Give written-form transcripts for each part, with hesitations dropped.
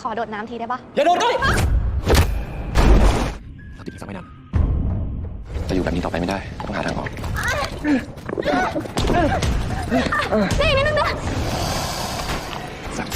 อโดดน้ำทีได้ปะ อย่าโดดด้วยเราติดสระว่ายน้ำจะอยู่แบบนี้ต่อไปไม่ได้ต้องหาทางออกนี่นิดนึงนะ สัก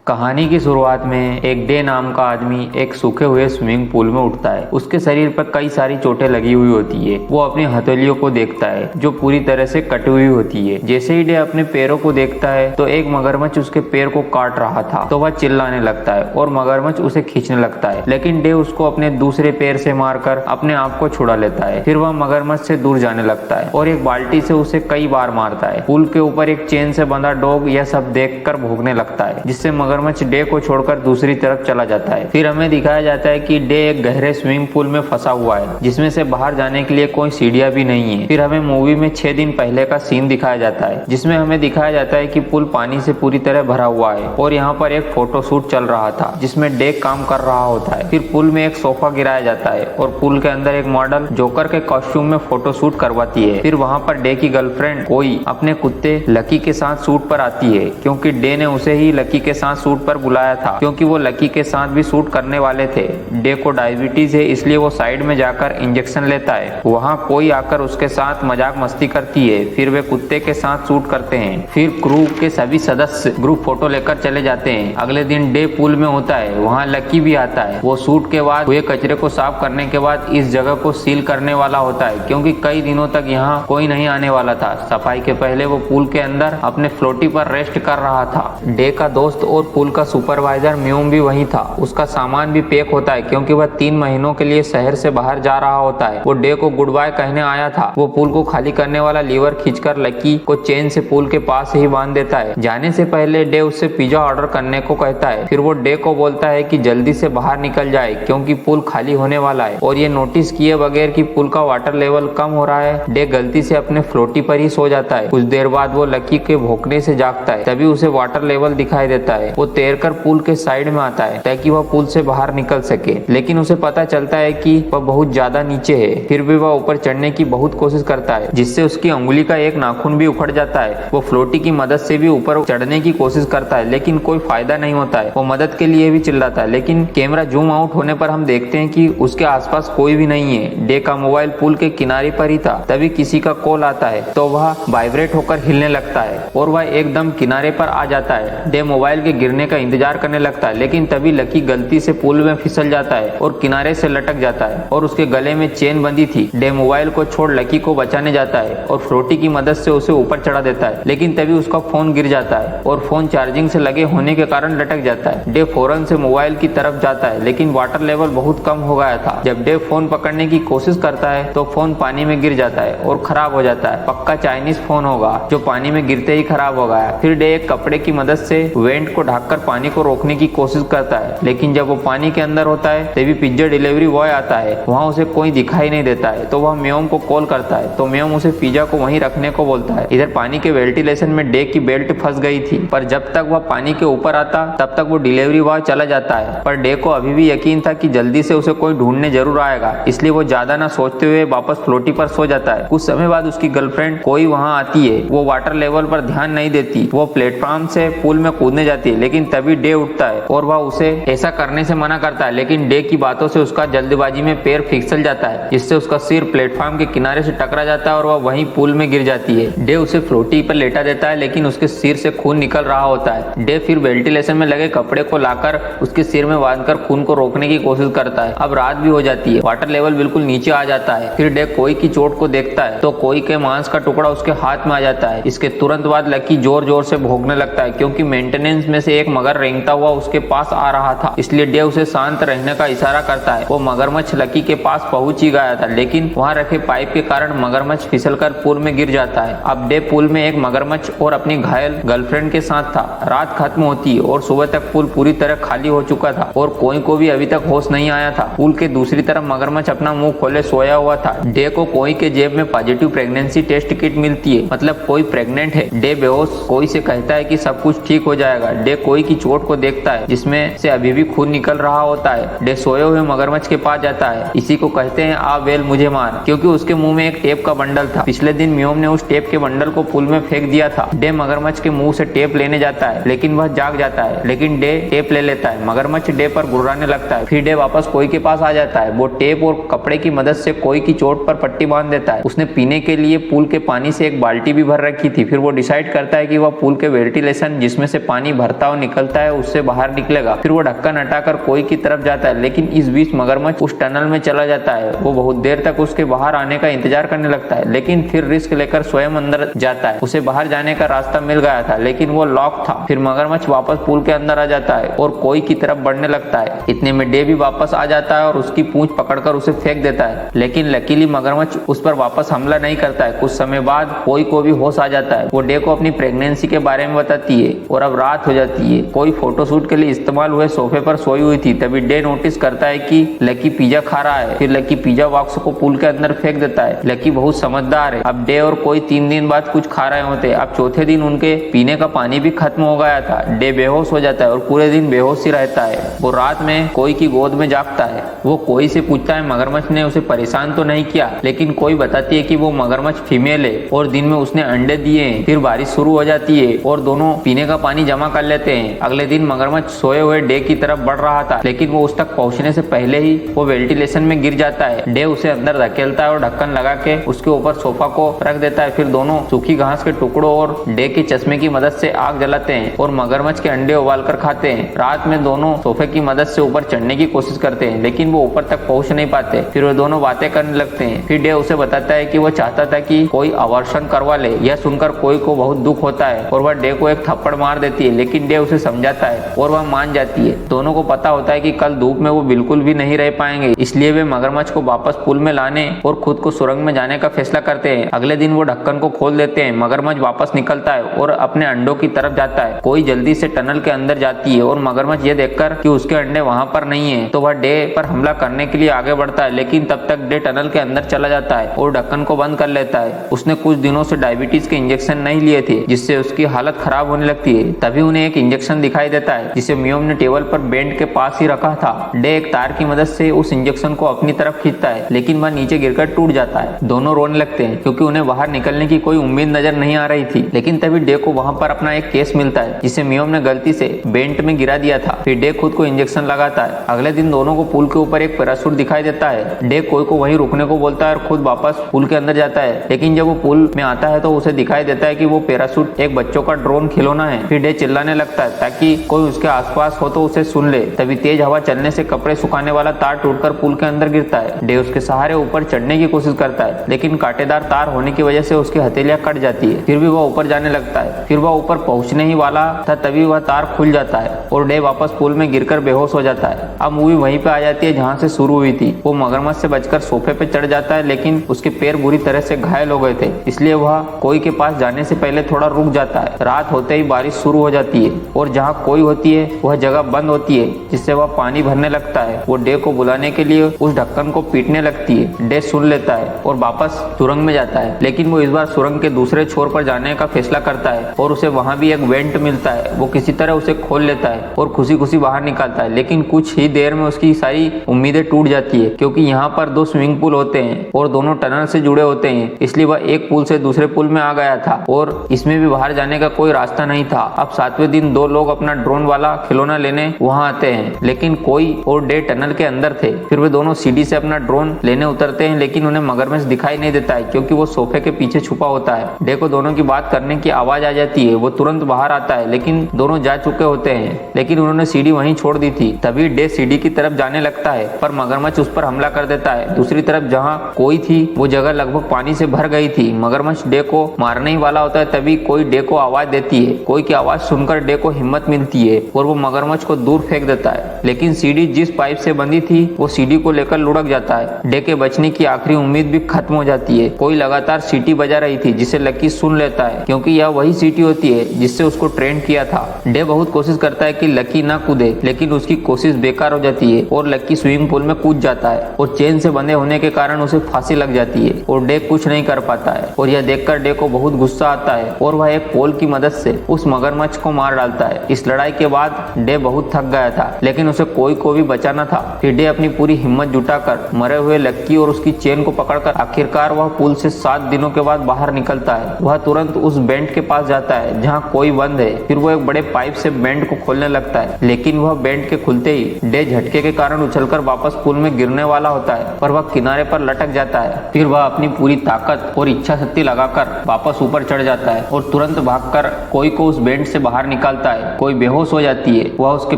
कहानी की शुरुआत में एक डे नाम का आदमी एक सूखे हुए स्विमिंग पूल में उठता है। उसके शरीर पर कई सारी चोटें लगी हुई होती है। वो अपनी हथेलियों को देखता है जो पूरी तरह से कटी हुई होती है। जैसे ही डे अपने पैरों को देखता है तो एक मगरमच्छ उसके पैर को काट रहा था, तो वह चिल्लाने लगता है और मगरमच्छ उसे खींचने लगता है, लेकिन डे उसको अपने दूसरे पैर से मारकर अपने आप को छुड़ा लेता है। फिर वह मगरमच्छ से दूर जाने लगता है और एक बाल्टी से उसे कई बार मारता है। पुल के ऊपर एक चेन से बंधा डॉग यह सब देखकर भौंकने लगता है, जिससे मगरमच्छ डे को छोड़कर दूसरी तरफ चला जाता है। फिर हमें दिखाया जाता है कि डे एक गहरे स्विमिंग पूल में फंसा हुआ है, जिसमें से बाहर जाने के लिए कोई सीढ़ियां भी नहीं है। फिर हमें मूवी में 6 दिन पहले का सीन दिखाया जाता है, जिसमें हमें दिखाया जाता है कि पुल पानी से पूरी तरह भरा हुआ है और यहाँ पर एक फोटो शूट चल रहा था जिसमें डे काम कर रहा होता है। फिर पुल में एक सोफा गिराया जाता है और पुल के अंदर एक मॉडल जोकर के कॉस्ट्यूम में फोटो शूट करवाती है। फिर वहाँ पर डे की गर्लफ्रेंड कोई अपने कुत्ते लकी के साथ शूट पर आती है, क्योंकि डे ने उसे ही लकी के साथ शूट पर बुलाया था, क्योंकि वो लकी के साथ भी शूट करने वाले थे। डे को डायबिटीज है, इसलिए वो साइड में जाकर इंजेक्शन लेता है। वहाँ कोई आकर उसके साथ मजाक मस्ती करती है। फिर वे कुत्ते के साथ शूट करते हैं। फिर क्रू के सभी सदस्य ग्रुप फोटो लेकर चले जाते हैं। अगले दिन डे पूल में होता है, वहाँ लकी भी आता है। वो शूट के बाद हुए कचरे को साफ करने के बाद इस जगह को सील करने वाला होता है, क्योंकि कई दिनों तक यहाँ कोई नहीं आने वाला था। सफाई के पहले वो पूल के अंदर अपने फ्लोटी पर रेस्ट कर रहा था। डे का दोस्त और पूल का सुपरवाइजर म्यूम भी वहीं था। उसका सामान भी पैक होता है, क्योंकि वह 3 महीनों के लिए शहर से बाहर जा रहा होता है। वो डे को गुड बाय कहने आया था। वो पूल को खाली करने वाला लीवर खींचकर लकी को चेन से पूल के पास ही बांध देता है। जाने से पहले डे उससे पिज्जा ऑर्डर करने को कहता है। फिर वो डे को बोलता है कि जल्दी से बाहर निकल जाए, क्योंकि पुल खाली होने वाला है। और ये नोटिस किए बगैर कि पुल का वाटर लेवल कम हो रहा है, डे गलती से अपने फ्लोटी पर ही सो जाता है। कुछ देर बाद वो लकी के भौंकने से जागता है, तभी उसे वाटर लेवल दिखाई देता है। वो तैरकर पुल के साइड में आता है ताकि वह पुल से बाहर निकल सके, लेकिन उसे पता चलता है कि वह बहुत ज्यादा नीचे है। फिर भी वह ऊपर चढ़ने की बहुत कोशिश करता है, जिससे उसकी अंगुली का एक नाखून भी उखड़ जाता है। वो फ्लोटी की मदद से भी ऊपर चढ़ने की कोशिश करता है, लेकिन कोई फायदा नहीं होता है। वो मदद के लिए भी चिल्लाता है, लेकिन कैमरा जूम आउट होने पर हम देखते हैं कि उसके आसपास कोई भी नहीं है। डे का मोबाइल पुल के किनारे पर ही था। तभी किसी का कॉल आता है, तो वह वाइब्रेट होकर हिलने लगता है और वह एकदम किनारे पर आ जाता है। डे मोबाइल के गिरने का इंतजार करने लगता है, लेकिन तभी लकी गलती से पुल में फिसल जाता है और किनारे से लटक जाता है और उसके गले में चेन बंधी थी। डे मोबाइल को छोड़ लकी को बचाने जाता है और फ्लोटी की मदद से उसे ऊपर चढ़ा देता है, लेकिन तभी उसका फोन गिर जाता है और फोन चार्जिंग से लगे होने के कारण लटक जाता है। डे फौरन से मोबाइल की तरफ जाता है, लेकिन वाटर लेवल बहुत कम हो गया था। जब डे फोन पकड़ने की कोशिश करता है तो फोन पानी में गिर जाता है और खराब हो जाता है। पक्का चाइनीज फोन होगा जो पानी में गिरते ही खराब हो गया। फिर डे एक कपड़े की मदद से वेंट को ढककर पानी को रोकने की कोशिश करता है, लेकिन जब वो पानी के अंदर होता है तभी पिज्जा डिलीवरी बॉय आता है। वहाँ उसे कोई दिखाई नहीं देता है, तो वह म्योम को कॉल करता है, तो म्योम उसे पिज्जा को वहीं रखने को बोलता है। इधर पानी के वेंटिलेशन में डे की बेल्ट फंस गई थी, पर जब तक वह पानी के ऊपर आता तब तक वो डिलीवरी बॉय चला जाता है। पर डे को अभी भी यकीन था कि जल्दी से उसे कोई ढूंढने जरूर आएगा, इसलिए वो ज्यादा ना सोचते हुए वापस फ्लोटी पर सो जाता है। कुछ समय बाद उसकी गर्लफ्रेंड कोई वहाँ आती है। वो वाटर लेवल पर ध्यान नहीं देती। वो प्लेटफॉर्म से पूल में कूदने जाती है, लेकिन तभी डे उठता है और वह उसे ऐसा करने से मना करता है, लेकिन डे की बातों से उसका जल्दबाजी में पैर फिसल जाता है, जिससे उसका सिर प्लेटफॉर्म के किनारे से टकरा जाता है और वह वहीं पूल में गिर जाती है। डे उसे फ्लोटी पर लेटा देता है, लेकिन उसके सिर से खून निकल रहा होता है। डे फिर वेंटिलेशन में लगे कपड़े को लाकर उसके सिर में बांधकर खून को रोकने की कोशिश करता है। अब रात भी हो जाती है, वाटर लेवल बिल्कुल नीचे आ जाता है। फिर डे कोई की चोट को देखता है तो कोई के मांस का टुकड़ा उसके हाथ में आ जाता है। इसके तुरंत बाद लकी जोर जोर से भौंकने लगता है, क्योंकि मेंटेनेंस में से एक मगर रेंगता हुआ उसके पास आ रहा था, इसलिए डे उसे शांत रहने का इशारा करता है। वो मगरमच्छ लकी के पास पहुंच ही गया था, लेकिन वहां रखे पाइप के कारण मगरमच्छ फिसलकर पूल में गिर जाता है। अब डे पूल में एक मगरमच्छ और अपनी घायल गर्लफ्रेंड के साथ था। रात खत्म होती और सुबह तक पूल पूरी तरह खाली हो चुका था और कोई को भी अभी तक होश नहीं आया था। पूल के दूसरी तरफ मगरमच्छ अपना मुंह खोले सोया हुआ था। डे को कोई के जेब में पॉजिटिव प्रेगनेंसी टेस्ट किट मिलती है, मतलब कोई प्रेग्नेंट है। डे बेहोश कोई से कहता है कि सब कुछ ठीक हो जाएगा। डे कोई की चोट को देखता है जिसमें से अभी भी खून निकल रहा होता है। डे सोए हुए मगरमच्छ के पास जाता है। इसी को कहते हैं आ वेल मुझे मार, क्योंकि उसके मुंह में एक टेप का बंडल था। पिछले दिन मियोम ने उस टेप के बंडल को पुल में फेंक दिया था। डे मगरमच्छ के मुंह से टेप लेने जाता है लेकिन वह जाग जाता है, लेकिन डे टेप ले लेता है। मगरमच्छ डे पर गुर्राने लगता है। फिर डे वापस कोई के पास आ जाता है। वो टेप और कपड़े की मदद से कोई की चोट पर पट्टी बांध देता है। उसने पीने के लिए पूल के पानी से एक बाल्टी भी भर रखी थी। फिर वो डिसाइड करता है कि वह पूल के वेंटिलेशन जिसमें से पानी भरता और निकलता है उससे बाहर निकलेगा। फिर वो ढक्कन हटाकर कोई की तरफ जाता है, लेकिन इस बीच मगरमच्छ उस टनल में चला जाता है। वो बहुत देर तक उसके बाहर आने का इंतजार करने लगता है, लेकिन फिर रिस्क लेकर स्वयं अंदर जाता है। उसे बाहर जाने का रास्ता मिल गया था लेकिन वो लॉक था। फिर मगरमच्छ वापस पूल के अंदर आ जाता है और कोई की तरफ बढ़ने लगता है। इतने में डे भी वापस आ जाता है और उसकी पूंछ पकड़कर उसे फेंक देता है, लेकिन लकीली मगरमच्छ उस पर वापस हमला नहीं करता है। कुछ समय बाद कोई को भी होश आ जाता है। वो डे को अपनी प्रेगनेंसी के बारे में बताती है और अब रात हो जाती है। कोई फोटोशूट के लिए इस्तेमाल हुए सोफे पर सोई हुई थी। तभी डे नोटिस करता है कि लकी पिज्जा खा रहा है। फिर लकी पिज्जा बॉक्स को पूल के अंदर फेंक देता है। लकी बहुत समझदार है। अब डे और कोई 3 दिन बाद कुछ खा रहे होते। अब चौथे दिन उनके पीने का पानी भी खत्म हो गया था। डे बेहोश हो जाता है और पूरे दिन बेहोश ही रहता है। वो रात में कोई की गोद में जागता है। वो कोई से पूछता है मगरमच्छ ने उसे परेशान तो नहीं किया, लेकिन कोई बताती है कि वो मगरमच्छ फीमेल है और दिन में उसने अंडे दिए हैं। फिर बारिश शुरू हो जाती है और दोनों पीने का पानी जमा कर लेते हैं। अगले दिन मगरमच्छ सोए हुए डे की तरफ बढ़ रहा था, लेकिन वो उस तक पहुंचने से पहले ही वो वेंटिलेशन में गिर जाता है। डे उसे अंदर धकेलता है और ढक्कन लगा के उसके ऊपर सोफा को रख देता है। फिर दोनों सूखी घास के टुकड़ों और डे के चश्मे की मदद से आग जलाते हैं और मगरमच्छ के अंडे उबाल कर खाते हैं। रात में दोनों सोफे की मदद से ऊपर चढ़ने की कोशिश करते हैं, लेकिन वो ऊपर तक पहुंच नहीं पाते। फिर वो दोनों बातें करने लगते हैं। फिर डे उसे बताता है कि वो चाहता था कि कोई अबॉर्शन करवा ले। यह सुनकर कोई को बहुत दुख होता है और वह डे को एक थप्पड़ मार देती है, लेकिन डे उसे समझाता है और वह मान जाती है। दोनों को पता होता है कि कल धूप में वो बिल्कुल भी नहीं रह पाएंगे, इसलिए वे मगरमच्छ को वापस पुल में लाने और खुद को सुरंग में जाने का फैसला करते हैं। अगले दिन वो ढक्कन को खोल देते हैं। मगरमच्छ वापस निकलता है और अपने अंडों की तरफ जाता है। कोई जल्दी से टनल के अंदर जाती है और मगरमच्छ ये देखकर कि उसके अंडे वहां पर नहीं है तो वह डे पर हमला करने के लिए आगे बढ़ता है, लेकिन तब तक डे टनल के अंदर चला जाता है और ढक्कन को बंद कर लेता है। उसने कुछ दिनों से डायबिटीज के इंजेक्शन नहीं लिए थे, जिससे उसकी हालत खराब होने लगती है। तभी उन्हें एक इंजेक्शन दिखाई देता है जिसे मियोम ने टेबल पर बेंड के पास ही रखा था। डे एक तार की मदद से उस इंजेक्शन को अपनी तरफ खींचता है, लेकिन वह नीचे गिरकर टूट जाता है। दोनों रोने लगते हैं क्योंकि उन्हें बाहर निकलने की कोई उम्मीद नजर नहीं आ रही थी। लेकिन तभी डे को वहां पर अपना एक केस मिलता है जिसे मियोम ने गलती से बेंट में गिरा दिया था। फिर डे खुद को इंजेक्शन लगाता है। अगले दिन दोनों को पुल के ऊपर एक पैराशूट दिखाई देता है। डे कोई को वहीं रुकने को बोलता है और खुद वापस पुल के अंदर जाता है, लेकिन जब वो पुल में आता है तो उसे दिखाई देता है कि वो पैराशूट एक बच्चों का ड्रोन खिलौना है। फिर डे चिल्लाने लगता है ताकि कोई उसके आसपास हो तो उसे सुन ले। तभी तेज हवा चलने से कपड़े सुखाने वाला तार टूटकर पुल के अंदर गिरता है। डे उसके सहारे ऊपर चढ़ने की कोशिश करता है, लेकिन कांटेदार तार होने की वजह से उसकी हथेलियां कट जाती है। फिर भी वह ऊपर जाने लगता है। फिर वह ऊपर पहुंचने ही वाला था तभी वह तार खुल जाता है और डे वापस पुल में गिरकर बेहोश हो जाता है। अब मूवी वहीं पे आ जाती है जहाँ से शुरू हुई थी। वो मगरमच्छ से बचकर सोफे पे चढ़ जाता है, लेकिन उसके पैर बुरी तरह से घायल हो गए थे, इसलिए वह कोई के पास जाने से पहले थोड़ा रुक जाता है। रात होते ही बारिश शुरू हो जाती है और जहाँ कोई होती है वह जगह बंद होती है, जिससे वह पानी भरने लगता है। वो डे को बुलाने के लिए उस ढक्कन को पीटने लगती है। डे सुन लेता है और वापस सुरंग में जाता है, लेकिन वो इस बार सुरंग के दूसरे छोर पर जाने का फैसला करता है और उसे वहां भी एक वेंट मिलता है। वो किसी तरह उसे खोल लेता है और खुशी खुशी बाहर निकालता है, लेकिन कुछ ही देर में उसकी सारी उम्मीदें टूट जाती है क्योंकि यहाँ पर 2 स्विमिंग पूल होते हैं और दोनों टनल से जुड़े होते हैं, इसलिए वह एक पूल से दूसरे पूल में आ गया था और इसमें भी बाहर जाने का कोई रास्ता नहीं था। अब 7वें दिन 2 लोग अपना ड्रोन वाला खिलौना लेने वहां आते हैं, लेकिन कोई और डे टनल के अंदर थे। फिर वे दोनों सीढ़ी से अपना ड्रोन लेने उतरते हैं, लेकिन उन्हें मगरमच्छ दिखाई नहीं देता है क्योंकि वो सोफे के पीछे छुपा होता है। डे को दोनों की बात करने की आवाज आ जाती है। वो तुरंत बाहर आता है, लेकिन दोनों जा चुके होते हैं, लेकिन उन्होंने सीढ़ी वहीं छोड़ दी थी। तभी डे सीढ़ी की तरफ जाने लगता है, पर मगरमच्छ उस पर हमला कर देता है। दूसरी तरफ जहाँ कोई थी वो जगह लगभग पानी से भर गई थी। मगरमच्छ डे को मारने ही वाला होता है, तभी कोई डे को आवाज देती है। कोई की आवाज सुनकर डे को हिम्मत मिलती है और वो मगरमच्छ को दूर फेंक देता है, लेकिन सीढ़ी जिस पाइप से बंधी थी वो सीढ़ी को लेकर लुढ़क जाता है। डे के बचने की आखिरी उम्मीद भी खत्म हो जाती है। कोई लगातार सीटी बजा रही थी जिसे लकी सुन लेता है, क्योंकि यह वही सीटी होती है जिससे उसको ट्रेन किया था। डे बहुत कोशिश करता है कि कि लकी ना कूदे, लेकिन उसकी कोशिश बेकार हो जाती है और लकी स्विमिंग पूल में कूद जाता है और चेन से बंधे होने के कारण उसे फांसी लग जाती है और डे कुछ नहीं कर पाता है। और यह देखकर डे को बहुत गुस्सा आता है और वह एक पोल की मदद से उस मगरमच्छ को मार डालता है। इस लड़ाई के बाद डे बहुत थक गया था, लेकिन उसे कोई को भी बचाना था। फिर डे अपनी पूरी हिम्मत जुटाकर मरे हुए लक्की और उसकी चेन को पकड़कर आखिरकार वह पुल से 7 दिनों के बाद बाहर निकलता है। वह तुरंत उस बेंट के पास जाता है जहाँ कोई बंद है। फिर वो एक बड़े पाइप से बेंट को खोलने लगता है, लेकिन वह बेंट के खुलते ही डे झटके के कारण उछलकर वापस पुल में गिरने वाला होता है, पर वह किनारे पर लटक जाता है। फिर वह अपनी पूरी ताकत और इच्छा शक्ति लगाकर वापस ऊपर चढ़ जाता है और तुरंत भागकर कोई को उस बेंट से बाहर निकालता है। कोई बेहोश हो जाती है, वह उसके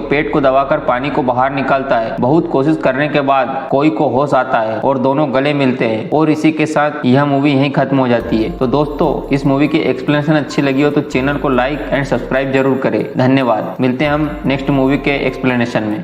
पेट को दबाकर पानी को बाहर निकालता है। बहुत कोशिश करने के बाद कोई को होश आता है और दोनों गले मिलते हैं और इसी के साथ यह मूवी यहीं खत्म हो जाती है। तो दोस्तों, इस मूवी की एक्सप्लेनेशन अच्छी लगी हो तो चैनल को लाइक एंड सब्सक्राइब जरूर करें। धन्यवाद। मिलते हैं हम नेक्स्ट मूवी के एक्सप्लेनेशन में।